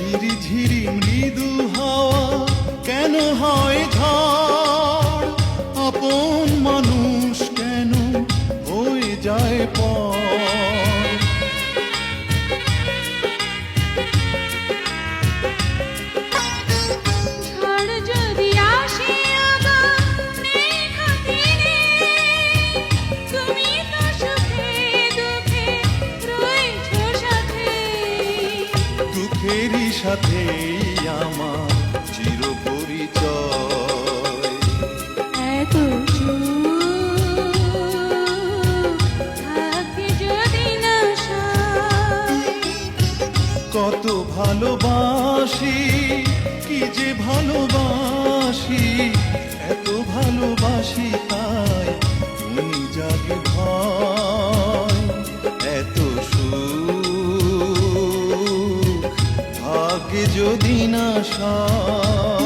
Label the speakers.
Speaker 1: ঝিরি ঝিরি মৃদু হাওয়া কেন হয় ঝড়, আপন মানুষ কেন হয়ে যায় পর।
Speaker 2: ঝড় যদি আসে আগা নেই খাতিরে, তুমি তো সুখে দুঃখে রয়েছো সাথে।
Speaker 1: দুঃখেরই সাথেই আমার চির পরিচয়।
Speaker 2: এত সুখ থাকে যদি না সয়।
Speaker 1: কত ভালোবাসি, কি যে ভালোবাসি, এত ভালোবাসি তাই মনি জাগে ভয়। এত সুখ ভাগ্যে যদি না সয়।